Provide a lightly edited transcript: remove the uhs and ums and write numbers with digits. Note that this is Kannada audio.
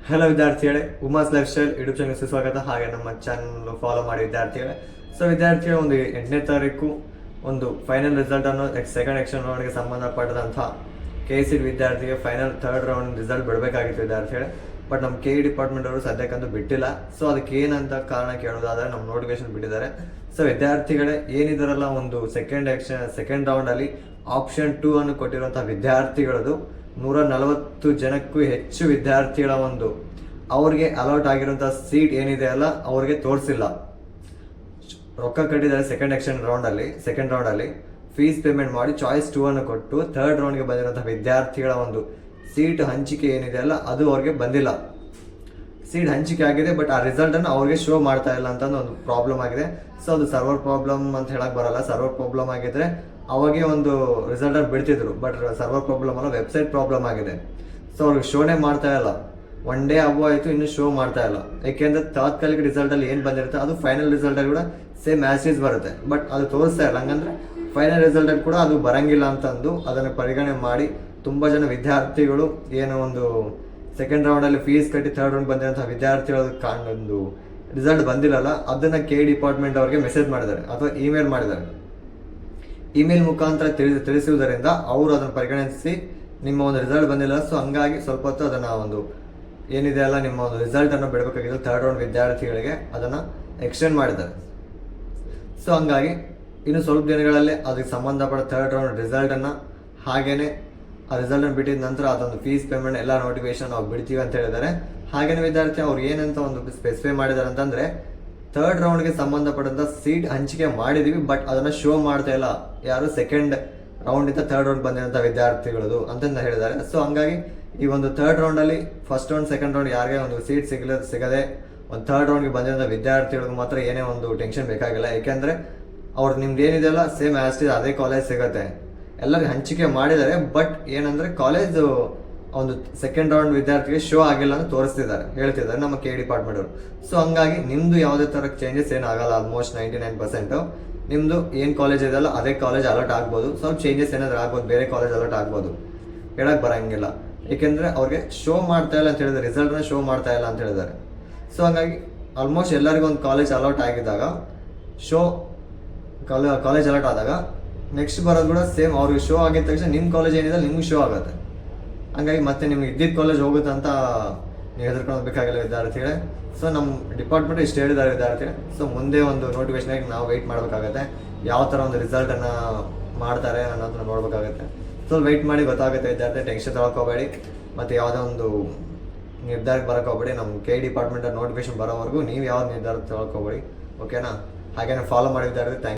ಹಲೋ ವಿದ್ಯಾರ್ಥಿಗಳೇ, ಉಮಾಸ್ ಲೈಫ್ ಸ್ಟೈಲ್ ಯೂಟ್ಯೂಬ್ ಚಾನಲ್ಗೆ ಸ್ವಾಗತ. ಹಾಗೆ ನಮ್ಮ ಚಾನಲ್ ಫಾಲೋ ಮಾಡಿ ವಿದ್ಯಾರ್ಥಿಗಳೇ. ಸೊ ವಿದ್ಯಾರ್ಥಿಗಳು, ಒಂದು 8ನೇ ತಾರೀಕು ಒಂದು ಫೈನಲ್ ರಿಸಲ್ಟ್ ಅನ್ನು ಸೆಕೆಂಡ್ ಎಕ್ಷನ್ ರೌಂಡ್ಗೆ ಸಂಬಂಧಪಟ್ಟಂಥ KC ವಿದ್ಯಾರ್ಥಿಗೆ ಫೈನಲ್ ಥರ್ಡ್ ರೌಂಡ್ ರಿಸಲ್ಟ್ ಬಿಡಬೇಕಾಗಿತ್ತು ವಿದ್ಯಾರ್ಥಿಗಳೇ. ಬಟ್ ನಮ್ಮ KE ಡಿಪಾರ್ಟ್ಮೆಂಟ್ ಅವರು ಸದ್ಯಕ್ಕಂತೂ ಬಿಟ್ಟಿಲ್ಲ. ಸೊ ಅದಕ್ಕೆ ಏನಂತ ಕಾರಣ ಕೇಳೋದಾದ್ರೆ ನಮ್ಮ ನೋಟಿಫಿಕೇಶನ್ ಬಿಟ್ಟಿದ್ದಾರೆ. ಸೊ ವಿದ್ಯಾರ್ಥಿಗಳೇ ಏನಿದಾರಲ್ಲ, ಒಂದು ಸೆಕೆಂಡ್ ರೌಂಡಲ್ಲಿ ಆಪ್ಷನ್ 2 ಅನ್ನು ಕೊಟ್ಟಿರುವಂಥ ವಿದ್ಯಾರ್ಥಿಗಳದು 140 ಜನಕ್ಕೂ ಹೆಚ್ಚು ವಿದ್ಯಾರ್ಥಿಗಳ ಅವ್ರಿಗೆ ಅಲಾಟ್ ಆಗಿರುವಂಥ ಸೀಟ್ ಏನಿದೆ ಅಲ್ಲ, ಅವ್ರಿಗೆ ತೋರಿಸಿಲ್ಲ. ರೊಕ್ಕ ಕಟ್ಟಿದ್ದಾರೆ ಸೆಕೆಂಡ್ ರೌಂಡಲ್ಲಿ ಫೀಸ್ ಪೇಮೆಂಟ್ ಮಾಡಿ ಚಾಯ್ಸ್ 2 ಅನ್ನು ಕೊಟ್ಟು ಥರ್ಡ್ ರೌಂಡ್ಗೆ ಬಂದಿರುವಂಥ ವಿದ್ಯಾರ್ಥಿಗಳ ಸೀಟ್ ಹಂಚಿಕೆ ಏನಿದೆ ಅಲ್ಲ, ಅದು ಅವ್ರಿಗೆ ಬಂದಿಲ್ಲ. ಸೀಟ್ ಹಂಚಿಕೆ ಆಗಿದೆ, ಬಟ್ ಆ ರಿಸಲ್ಟನ್ನು ಅವ್ರಿಗೆ ಶೋ ಮಾಡ್ತಾ ಇಲ್ಲ ಅಂತ ಒಂದು ಪ್ರಾಬ್ಲಮ್ ಆಗಿದೆ. ಸೊ ಅದು ಸರ್ವರ್ ಪ್ರಾಬ್ಲಮ್ ಅಂತ ಹೇಳಕ್ ಬರಲ್ಲ. ಸರ್ವರ್ ಪ್ರಾಬ್ಲಮ್ ಆಗಿದ್ರೆ ಅವಾಗೆ ಒಂದು ರಿಸಲ್ಟ್ ಅನ್ನು ಬಿಡ್ತಿದ್ರು. ಬಟ್ ಸರ್ವರ್ ಪ್ರಾಬ್ಲಮ್ ಅಲ್ಲ, ವೆಬ್ಸೈಟ್ ಪ್ರಾಬ್ಲಮ್ ಆಗಿದೆ. ಸೊ ಅವ್ರಿಗೆ ಶೋನೇ ಮಾಡ್ತಾ ಇಲ್ಲ. ಒನ್ ಡೇ ಆಯ್ತು, ಇನ್ನು ಶೋ ಮಾಡ್ತಾ ಇಲ್ಲ. ಯಾಕೆಂದ್ರೆ ತಾತ್ಕಾಲಿಕ ರಿಸಲ್ಟ್ ಅಲ್ಲಿ ಏನ್ ಬಂದಿರುತ್ತೆ ಅದು ಫೈನಲ್ ರಿಸಲ್ಟ್ ಅಲ್ಲಿ ಕೂಡ ಸೇಮ್ ಆಸ್ ಬರುತ್ತೆ. ಬಟ್ ಅದು ತೋರಿಸ್ತಾ ಇಲ್ಲ. ಹಂಗಂದ್ರೆ ಫೈನಲ್ ರಿಸಲ್ಟ್ ಅಲ್ಲಿ ಕೂಡ ಅದು ಬರಂಗಿಲ್ಲ ಅಂತಂದು ಅದನ್ನು ಪರಿಗಣನೆ ಮಾಡಿ ತುಂಬಾ ಜನ ವಿದ್ಯಾರ್ಥಿಗಳು ಏನೋ ಸೆಕೆಂಡ್ ರೌಂಡ್ ಅಲ್ಲಿ ಫೀಸ್ ಕಟ್ಟಿ ಥರ್ಡ್ ರೌಂಡ್ ಬಂದಿರುವಂತಹ ವಿದ್ಯಾರ್ಥಿಗಳ ರಿಸಲ್ಟ್ ಬಂದಿಲ್ಲಲ್ಲ, ಅದನ್ನ KE ಡಿಪಾರ್ಟ್ಮೆಂಟ್ ಅವರಿಗೆ ಮೆಸೇಜ್ ಮಾಡಿದ್ದಾರೆ ಅಥವಾ ಇಮೇಲ್ ಮಾಡಿದ್ದಾರೆ. ಇಮೇಲ್ ಮುಖಾಂತರ ತಿಳಿಸುವುದರಿಂದ ಅವರು ಅದನ್ನು ಪರಿಗಣಿಸಿ ನಿಮ್ಮ ರಿಸಲ್ಟ್ ಬಂದಿಲ್ಲ. ಸೊ ಹಂಗಾಗಿ ಸ್ವಲ್ಪ ಹೊತ್ತು ಅದನ್ನ ಏನಿದೆ ಅಲ್ಲ, ನಿಮ್ಮ ರಿಸಲ್ಟ್ ಅನ್ನು ಬಿಡಬೇಕಾಗಿದ್ದು ಥರ್ಡ್ ರೌಂಡ್ ವಿದ್ಯಾರ್ಥಿಗಳಿಗೆ ಅದನ್ನ ಎಕ್ಸ್ಟೆಂಡ್ ಮಾಡಿದ್ದಾರೆ. ಸೊ ಹಂಗಾಗಿ ಇನ್ನು ಸ್ವಲ್ಪ ದಿನಗಳಲ್ಲಿ ಅದಕ್ಕೆ ಸಂಬಂಧಪಟ್ಟ ಥರ್ಡ್ ರೌಂಡ್ ರಿಸಲ್ಟ್ ಅನ್ನ ಹಾಗೇನೆ ಆ ರಿಸಲ್ಟ್ ಅನ್ನು ಬಿಟ್ಟಿದ ನಂತರ ಅದೊಂದು ಫೀಸ್ ಪೇಮೆಂಟ್ ಎಲ್ಲ ನೋಟಿಫಿಕೇಶನ್ ನಾವು ಬಿಡ್ತೀವಿ ಅಂತ ಹೇಳಿದ್ದಾರೆ. ಹಾಗೇನೆ ವಿದ್ಯಾರ್ಥಿ ಅವ್ರು ಏನಂತ ಸ್ಪೆಸಿಫೈ ಮಾಡಿದ್ದಾರೆ ಅಂತಂದ್ರೆ, ಥರ್ಡ್ ರೌಂಡ್ಗೆ ಸಂಬಂಧಪಟ್ಟಂತ ಸೀಟ್ ಹಂಚಿಕೆ ಮಾಡಿದೀವಿ, ಬಟ್ ಅದನ್ನ ಶೋ ಮಾಡ್ತಾ ಇಲ್ಲ ಯಾರು ಸೆಕೆಂಡ್ ರೌಂಡ್ ಇಂದ ಥರ್ಡ್ ರೌಂಡ್ ಬಂದಿರುವಂತಹ ವಿದ್ಯಾರ್ಥಿಗಳದು ಅಂತ ಹೇಳಿದ್ದಾರೆ. ಸೊ ಹಂಗಾಗಿ ಈ ಥರ್ಡ್ ರೌಂಡ್ ಅಲ್ಲಿ ಫಸ್ಟ್ ರೌಂಡ್ ಸೆಕೆಂಡ್ ರೌಂಡ್ ಯಾರಿಗೆ ಸೀಟ್ ಸಿಗದೆ ಥರ್ಡ್ ರೌಂಡ್ಗೆ ಬಂದಿರೋ ವಿದ್ಯಾರ್ಥಿಗಳಿಗೂ ಮಾತ್ರ ಏನೇ ಟೆನ್ಷನ್ ಬೇಕಾಗಿಲ್ಲ. ಯಾಕೆಂದ್ರೆ ಅವ್ರು ನಿಮ್ದು ಏನಿದೆಯಲ್ಲ ಸೇಮ್ ಆಸ್ ಅದೇ ಕಾಲೇಜ್ ಸಿಗುತ್ತೆ. ಎಲ್ಲರಿಗೂ ಹಂಚಿಕೆ ಮಾಡಿದ್ದಾರೆ, ಬಟ್ ಏನಂದ್ರೆ ಕಾಲೇಜ್ ಸೆಕೆಂಡ್ ರೌಂಡ್ ವಿದ್ಯಾರ್ಥಿಗೆ ಶೋ ಆಗಿಲ್ಲ ಅಂತ ಹೇಳ್ತಿದ್ದಾರೆ ನಮ್ಮ KE ಡಿಪಾರ್ಟ್ಮೆಂಟ್ ಅವರು. ಸೊ ಹಂಗಾಗಿ ನಿಮ್ದು ಯಾವುದೇ ತರ ಚೇಂಜಸ್ ಏನಾಗಲ್ಲ. ಆಲ್ಮೋಸ್ಟ್ 99% ನಿಮ್ದು ಏನ್ ಕಾಲೇಜ್ ಇದೆಯಲ್ಲ ಅದೇ ಕಾಲೇಜ್ ಅಲರ್ಟ್ ಆಗ್ಬೋದು. ಸ್ವಲ್ಪ ಚೇಂಜಸ್ ಏನಾದ್ರು ಆಗ್ಬೋದು, ಬೇರೆ ಕಾಲೇಜ್ ಅಲರ್ಟ್ ಆಗ್ಬೋದು, ಹೇಳಕ್ ಬರಂಗಿಲ್ಲ. ಏಕೆಂದ್ರೆ ಅವ್ರಿಗೆ ಶೋ ಮಾಡ್ತಾ ಇಲ್ಲ ಅಂತ ಹೇಳಿದ್ರೆ, ರಿಸಲ್ಟ್ ನ ಶೋ ಮಾಡ್ತಾ ಇಲ್ಲ ಅಂತ ಹೇಳಿದ್ದಾರೆ. ಸೊ ಹಂಗಾಗಿ ಆಲ್ಮೋಸ್ಟ್ ಎಲ್ಲರಿಗೂ ಒಂದು ಕಾಲೇಜ್ ಅಲರ್ಟ್ ಆಗಿದ್ದಾಗ ಕಾಲೇಜ್ ಅಲರ್ಟ್ ಆದಾಗ ನೆಕ್ಸ್ಟ್ ಬರೋದು ಕೂಡ ಸೇಮ್ ಅವ್ರಿಗೆ ಶೋ ಆಗಿದ ತಕ್ಷಣ ನಿಮ್ಮ ಕಾಲೇಜ್ ಏನಿದೆ ನಿಮ್ಗೆ ಶೋ ಆಗುತ್ತೆ. ಹಂಗಾಗಿ ಮತ್ತೆ ನಿಮ್ಗೆ ಇದ್ದಿದ್ದ ಕಾಲೇಜ್ ಹೋಗುತ್ತೆ ಅಂತ ನೀವು ಹೆದರ್ಕೊಳ್ಬೇಕಾಗಿಲ್ಲ ವಿದ್ಯಾರ್ಥಿಗಳೇ. ಸೊ ನಮ್ಮ ಡಿಪಾರ್ಟ್ಮೆಂಟ್ ಇಷ್ಟು ಹೇಳಿದ್ದಾರೆ ವಿದ್ಯಾರ್ಥಿಗಳೇ. ಸೊ ಮುಂದೆ ನೋಟಿಫಿಕೇಶನ್ ಆಗಿ ನಾವು ವೆಯ್ಟ್ ಮಾಡಬೇಕಾಗತ್ತೆ. ಯಾವ ಥರ ರಿಸಲ್ಟ್ ಅನ್ನ ಮಾಡ್ತಾರೆ ಅನ್ನೋದನ್ನ ನೋಡ್ಬೇಕಾಗತ್ತೆ. ಸೊ ವೆಯ್ಟ್ ಮಾಡಿ ಗೊತ್ತಾಗುತ್ತೆ ವಿದ್ಯಾರ್ಥಿ. ಟೆನ್ಷನ್ ತಗೊಳ್ಕೋಬೇಡಿ, ಮತ್ತೆ ಯಾವುದೋ ನಿರ್ಧಾರಕ್ಕೆ ಬರಕ್ಕೆ ಹೋಗ್ಬೇಡಿ. ನಮ್ಮ KE ಡಿಪಾರ್ಟ್ಮೆಂಟ್ ನೋಟಿಫಿಕೇಶನ್ ಬರೋವರೆಗೂ ನೀವು ಯಾವ ನಿರ್ಧಾರ ತಗೊಳ್ಕೋಬೇಡಿ. ಓಕೆನಾ? ಹಾಗೇನೆ ಫಾಲೋ ಮಾಡಿ ವಿದ್ಯಾರ್ಥಿ. Thank you.